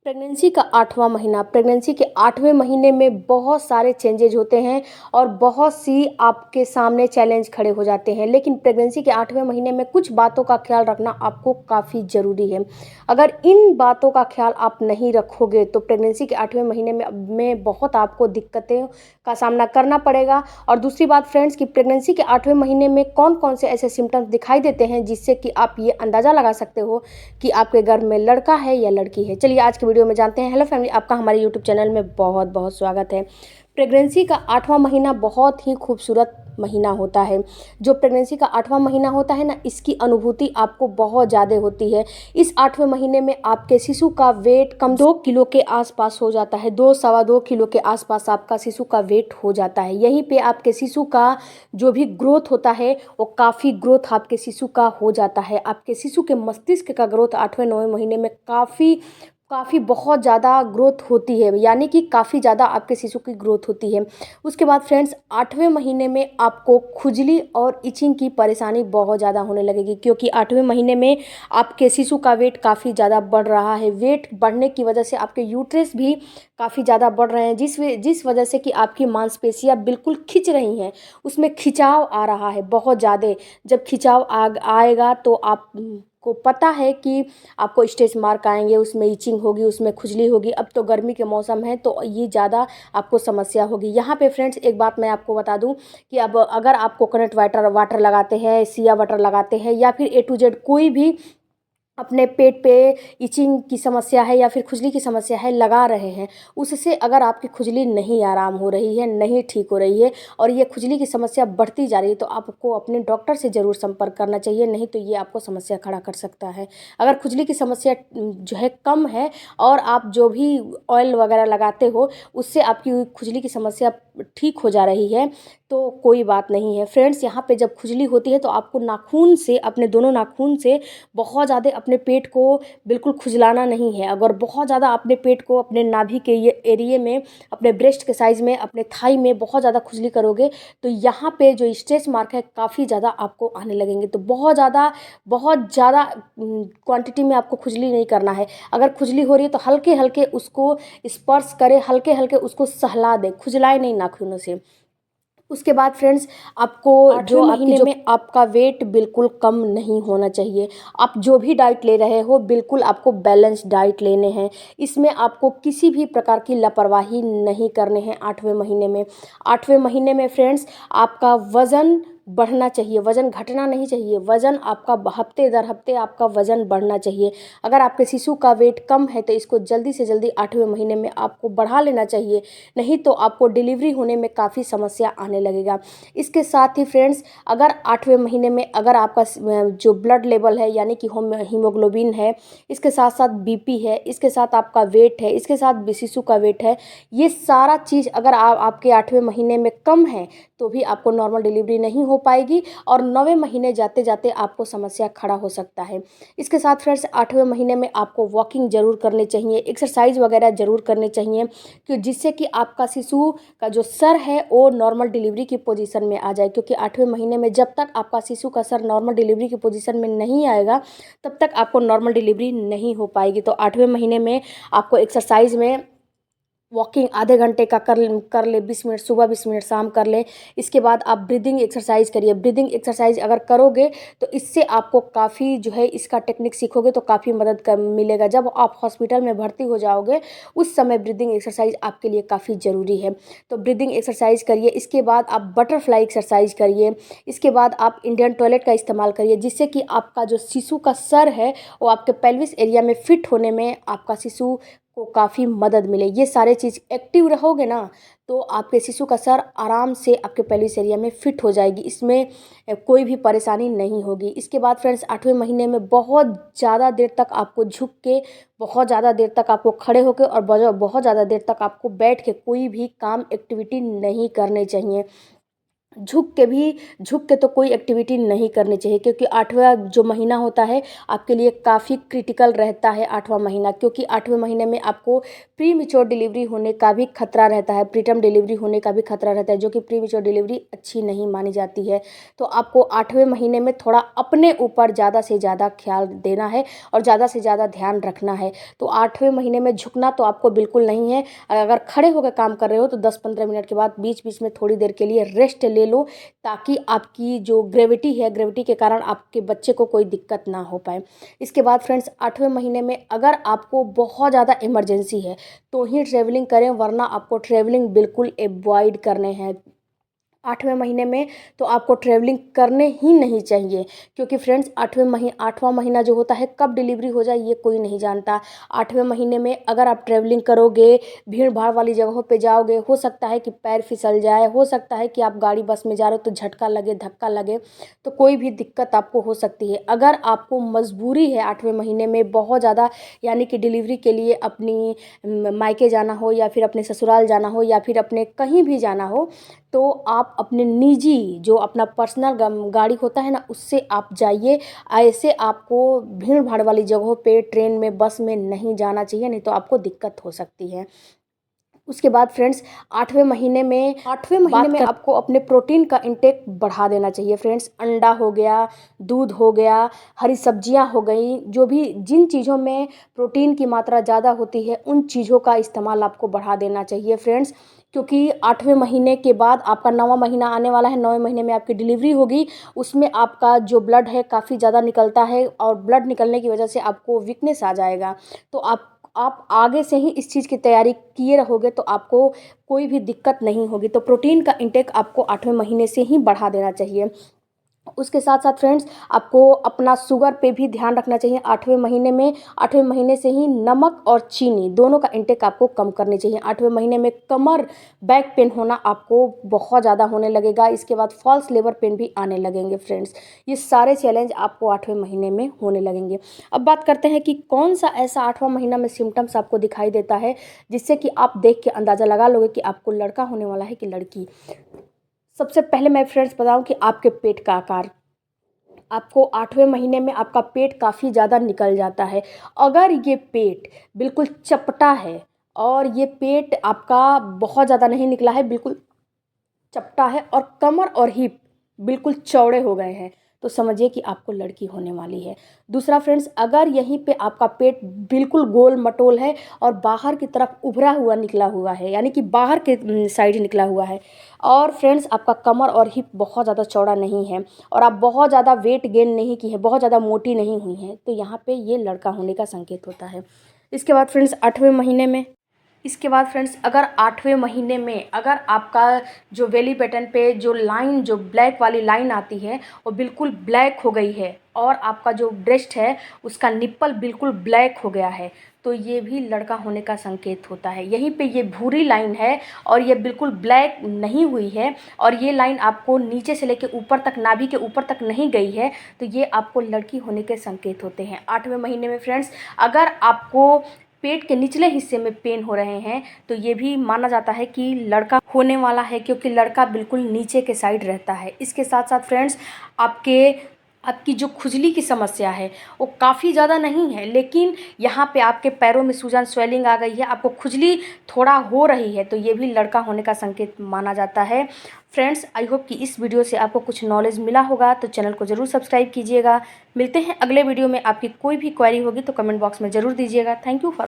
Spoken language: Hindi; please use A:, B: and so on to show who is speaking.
A: प्रेगनेंसी का 8वां महीना, प्रेगनेंसी के 8वें महीने में बहुत सारे चेंजेज होते हैं और बहुत सी आपके सामने चैलेंज खड़े हो जाते हैं। लेकिन प्रेगनेंसी के 8वें महीने में कुछ बातों का ख्याल रखना आपको काफ़ी ज़रूरी है। अगर इन बातों का ख्याल आप नहीं रखोगे तो प्रेगनेंसी के 8वें महीने में बहुत आपको दिक्कतें का सामना करना पड़ेगा। और दूसरी बात फ्रेंड्स कि प्रेगनेंसी के 8वें महीने में कौन कौन से ऐसे सिम्टम्स दिखाई देते हैं जिससे कि आप ये अंदाज़ा लगा सकते हो कि आपके गर्भ में लड़का है या लड़की है। चलिए आज के वीडियो में जानते हैं। हेलो फैमिली, आपका हमारे यूट्यूब चैनल में बहुत बहुत स्वागत है। प्रेगनेंसी का 8वां महीना बहुत ही खूबसूरत महीना होता है। जो प्रेगनेंसी का 8वां महीना होता है ना, इसकी अनुभूति आपको बहुत ज़्यादा होती है। इस 8वें महीने में आपके शिशु का वेट कम 2 किलो के आसपास हो जाता है। 2 सवा 2 किलो के आसपास आपका शिशु का वेट हो जाता है। यहीं पे आपके शिशु का जो भी ग्रोथ होता है वो काफ़ी ग्रोथ आपके शिशु का हो जाता है। आपके शिशु के मस्तिष्क का ग्रोथ 8वें 9वें महीने में काफ़ी बहुत ज़्यादा ग्रोथ होती है, यानी कि काफ़ी ज़्यादा आपके शिशु की ग्रोथ होती है। उसके बाद फ्रेंड्स 8वें महीने में आपको खुजली और इचिंग की परेशानी बहुत ज़्यादा होने लगेगी, क्योंकि 8वें महीने में आपके शिशु का वेट काफ़ी ज़्यादा बढ़ रहा है। वेट बढ़ने की वजह से आपके यूट्रस भी काफ़ी ज़्यादा बढ़ रहे हैं, जिस वजह से कि आपकी मांसपेशियाँ बिल्कुल खिंच रही हैं, उसमें खिंचाव आ रहा है बहुत ज़्यादा। जब खिंचाव आएगा तो आप को पता है कि आपको स्ट्रेच मार्क आएंगे, उसमें इचिंग होगी, उसमें खुजली होगी। अब तो गर्मी के मौसम है तो ये ज़्यादा आपको समस्या होगी। यहाँ पे फ्रेंड्स एक बात मैं आपको बता दूं कि अब अगर आप कोकोनट वाटर लगाते हैं, सिया वाटर लगाते हैं, या फिर ए टू जेड कोई भी अपने पेट पे इचिंग की समस्या है या फिर खुजली की समस्या है लगा रहे हैं, उससे अगर आपकी खुजली नहीं आराम हो रही है, नहीं ठीक हो रही है और ये खुजली की समस्या बढ़ती जा रही है, तो आपको अपने डॉक्टर से ज़रूर संपर्क करना चाहिए, नहीं तो ये आपको समस्या खड़ा कर सकता है। अगर खुजली की समस्या जो है कम है और आप जो भी ऑयल वगैरह लगाते हो उससे आपकी खुजली की समस्या ठीक हो जा रही है तो कोई बात नहीं है। फ्रेंड्स यहाँ पे जब खुजली होती है तो आपको नाखून से, अपने दोनों नाखून से बहुत ज़्यादा अपने पेट को बिल्कुल खुजलाना नहीं है। अगर बहुत ज़्यादा अपने पेट को, अपने नाभि के ये एरिए में, अपने ब्रेस्ट के साइज़ में, अपने थाई में बहुत ज़्यादा खुजली करोगे तो यहाँ पे जो स्ट्रेच मार्क है काफ़ी ज़्यादा आपको आने लगेंगे। तो बहुत ज़्यादा क्वांटिटी में आपको खुजली नहीं करना है। अगर खुजली हो रही है तो हल्के हल्के उसको स्पर्श करें, हल्के हल्के उसको सहला दें, खुजलाए नहीं नाखूनों से। उसके बाद फ्रेंड्स आपको जो महीने में आपका वेट बिल्कुल कम नहीं होना चाहिए। आप जो भी डाइट ले रहे हो बिल्कुल आपको बैलेंस डाइट लेने हैं। इसमें आपको किसी भी प्रकार की लापरवाही नहीं करने हैं। 8वें महीने में 8वें महीने में फ्रेंड्स आपका वज़न बढ़ना चाहिए, वज़न घटना नहीं चाहिए। वज़न आपका हफ्ते दर हफ्ते आपका वज़न बढ़ना चाहिए। अगर आपके शिशु का वेट कम है तो इसको जल्दी से जल्दी 8वें महीने में आपको बढ़ा लेना चाहिए, नहीं तो आपको डिलीवरी होने में काफ़ी समस्या आने लगेगा। इसके साथ ही फ्रेंड्स अगर 8वें महीने में अगर आपका जो ब्लड लेवल है, यानी कि हीमोग्लोबिन है, इसके साथ साथ बीपी है, इसके साथ आपका वेट है, इसके साथ शिशु का वेट है, ये सारा चीज़ अगर आपके 8वें महीने में कम है तो भी आपको नॉर्मल डिलीवरी नहीं हो पाएगी और 9वें महीने जाते जाते आपको समस्या खड़ा हो सकता है। इसके साथ फ्रेंड्स 8वें महीने में आपको वॉकिंग ज़रूर करनी चाहिए, एक्सरसाइज वगैरह ज़रूर करनी चाहिए, कि जिससे कि आपका शिशु का जो सर है वो नॉर्मल डिलीवरी की पोजीशन में आ जाए। क्योंकि 8वें महीने में जब तक आपका शिशु का सर नॉर्मल डिलीवरी की पोजीशन में नहीं आएगा तब तक आपको नॉर्मल डिलीवरी नहीं हो पाएगी। तो 8वें महीने में आपको एक्सरसाइज में वॉकिंग आधे घंटे का कर ले, 20 मिनट सुबह, 20 मिनट शाम कर ले। इसके बाद आप ब्रीदिंग एक्सरसाइज करिए। ब्रीदिंग एक्सरसाइज अगर करोगे तो इससे आपको काफ़ी जो है इसका टेक्निक सीखोगे तो काफ़ी मदद मिलेगा। जब आप हॉस्पिटल में भर्ती हो जाओगे उस समय ब्रीदिंग एक्सरसाइज आपके लिए काफ़ी ज़रूरी है। तो ब्रीदिंग एक्सरसाइज करिए। इसके बाद आप बटरफ्लाई एक्सरसाइज करिए। इसके बाद आप इंडियन टॉयलेट का इस्तेमाल करिए, जिससे कि आपका जो शिशु का सर है वो आपके पेल्विस एरिया में फिट होने में आपका शिशु को काफ़ी मदद मिले। ये सारे चीज़ एक्टिव रहोगे ना तो आपके शिशु का सर आराम से आपके पेल्विस एरिया में फिट हो जाएगी, इसमें कोई भी परेशानी नहीं होगी। इसके बाद फ्रेंड्स 8वें महीने में बहुत ज़्यादा देर तक आपको झुक के, बहुत ज़्यादा देर तक आपको खड़े होकर और बहुत ज़्यादा देर तक आपको बैठ के कोई भी काम एक्टिविटी नहीं करने चाहिए। झुक के तो कोई एक्टिविटी नहीं करनी चाहिए, क्योंकि 8वां जो महीना होता है आपके लिए काफ़ी क्रिटिकल रहता है 8वां महीना, क्योंकि 8वें महीने में आपको प्री मैच्योर डिलीवरी होने का भी खतरा रहता है, प्रीटर्म डिलीवरी होने का भी खतरा रहता है, जो कि प्री मैच्योर डिलीवरी अच्छी नहीं मानी जाती है। तो आपको 8वें महीने में थोड़ा अपने ऊपर ज़्यादा से ज़्यादा ख्याल देना है और ज़्यादा से ज़्यादा ध्यान रखना है। तो 8वें महीने में झुकना तो आपको बिल्कुल नहीं है। अगर खड़े होकर काम कर रहे हो तो 10-15 मिनट के बाद बीच बीच में थोड़ी देर के लिए रेस्ट ले लो, ताकि आपकी जो ग्रेविटी है, ग्रेविटी के कारण आपके बच्चे को कोई दिक्कत ना हो पाए। इसके बाद फ्रेंड्स 8वें महीने में अगर आपको बहुत ज़्यादा इमरजेंसी है तो ही ट्रैवलिंग करें, वरना आपको ट्रैवलिंग बिल्कुल अवॉइड करने हैं 8वें महीने में। तो आपको ट्रैवलिंग करने ही नहीं चाहिए, क्योंकि फ्रेंड्स 8वां महीना जो होता है कब डिलीवरी हो जाए ये कोई नहीं जानता। 8वें महीने में अगर आप ट्रैवलिंग करोगे, भीड़ भाड़ वाली जगहों पे जाओगे, हो सकता है कि पैर फिसल जाए, हो सकता है कि आप गाड़ी बस में जा रहे हो तो झटका लगे, धक्का लगे, तो कोई भी दिक्कत आपको हो सकती है। अगर आपको मजबूरी है 8वें महीने में बहुत ज़्यादा, यानी कि डिलीवरी के लिए अपनी मायके जाना हो या फिर अपने ससुराल जाना हो या फिर अपने कहीं भी जाना हो, तो आप अपने निजी जो अपना पर्सनल गाड़ी होता है ना, उससे आप जाइए। ऐसे आपको भीड़ भाड़ वाली जगहों पे ट्रेन में, बस में नहीं जाना चाहिए, नहीं तो आपको दिक्कत हो सकती है। उसके बाद फ्रेंड्स 8वें महीने में आपको अपने प्रोटीन का इंटेक बढ़ा देना चाहिए फ्रेंड्स। अंडा हो गया, दूध हो गया, हरी सब्जियां हो गई, जो भी जिन चीज़ों में प्रोटीन की मात्रा ज़्यादा होती है उन चीज़ों का इस्तेमाल आपको बढ़ा देना चाहिए फ्रेंड्स। क्योंकि 8वें महीने के बाद आपका 9वां महीना आने वाला है, 9वें महीने में आपकी डिलीवरी होगी। उसमें आपका जो ब्लड है काफ़ी ज़्यादा निकलता है और ब्लड निकलने की वजह से आपको वीकनेस आ जाएगा। तो आप आगे से ही इस चीज़ की तैयारी किए रहोगे तो आपको कोई भी दिक्कत नहीं होगी। तो प्रोटीन का इंटेक आपको 8वें महीने से ही बढ़ा देना चाहिए। उसके साथ साथ फ्रेंड्स आपको अपना शुगर पे भी ध्यान रखना चाहिए 8वें महीने में। 8वें महीने से ही नमक और चीनी दोनों का इंटेक आपको कम करनी चाहिए। 8वें महीने में कमर, बैक पेन होना आपको बहुत ज़्यादा होने लगेगा। इसके बाद फॉल्स लेबर पेन भी आने लगेंगे फ्रेंड्स। ये सारे चैलेंज आपको 8वें महीने में होने लगेंगे। अब बात करते हैं कि कौन सा ऐसा 8वां महीना में सिम्टम्स आपको दिखाई देता है जिससे कि आप देख के अंदाज़ा लगा लोगे कि आपको लड़का होने वाला है कि लड़की। सबसे पहले मैं फ्रेंड्स बताऊं कि आपके पेट का आकार। आपको 8वें महीने में आपका पेट काफ़ी ज़्यादा निकल जाता है। अगर ये पेट बिल्कुल चपटा है और ये पेट आपका बहुत ज़्यादा नहीं निकला है, बिल्कुल चपटा है और कमर और हिप बिल्कुल चौड़े हो गए हैं, तो समझिए कि आपको लड़की होने वाली है। दूसरा फ्रेंड्स, अगर यहीं पे आपका पेट बिल्कुल गोल मटोल है और बाहर की तरफ उभरा हुआ निकला हुआ है, यानी कि बाहर के साइड निकला हुआ है, और फ्रेंड्स आपका कमर और हिप बहुत ज़्यादा चौड़ा नहीं है और आप बहुत ज़्यादा वेट गेन नहीं की है, बहुत ज़्यादा मोटी नहीं हुई हैं, तो यहाँ पे ये लड़का होने का संकेत होता है। इसके बाद फ्रेंड्स 8वें महीने में अगर 8वें महीने में अगर आपका जो बेली बटन पे जो लाइन, जो ब्लैक वाली लाइन आती है वो बिल्कुल ब्लैक हो गई है और आपका जो ब्रेस्ट है उसका निप्पल बिल्कुल ब्लैक हो गया है, तो ये भी लड़का होने का संकेत होता है। यहीं पे ये भूरी लाइन है और ये बिल्कुल ब्लैक नहीं हुई है और ये लाइन आपको नीचे से लेके ऊपर तक, नाभि के ऊपर तक नहीं गई है, तो ये आपको लड़की होने के संकेत होते हैं। 8वें महीने में फ्रेंड्स अगर आपको पेट के निचले हिस्से में पेन हो रहे हैं तो ये भी माना जाता है कि लड़का होने वाला है, क्योंकि लड़का बिल्कुल नीचे के साइड रहता है। इसके साथ साथ फ्रेंड्स आपकी जो खुजली की समस्या है वो काफ़ी ज़्यादा नहीं है, लेकिन यहाँ पे आपके पैरों में सूजन, स्वेलिंग आ गई है, आपको खुजली थोड़ा हो रही है, तो ये भी लड़का होने का संकेत माना जाता है। फ्रेंड्स, आई होप कि इस वीडियो से आपको कुछ नॉलेज मिला होगा, तो चैनल को ज़रूर सब्सक्राइब कीजिएगा। मिलते हैं अगले वीडियो में। आपकी कोई भी क्वेरी होगी तो कमेंट बॉक्स में ज़रूर दीजिएगा। Thank you for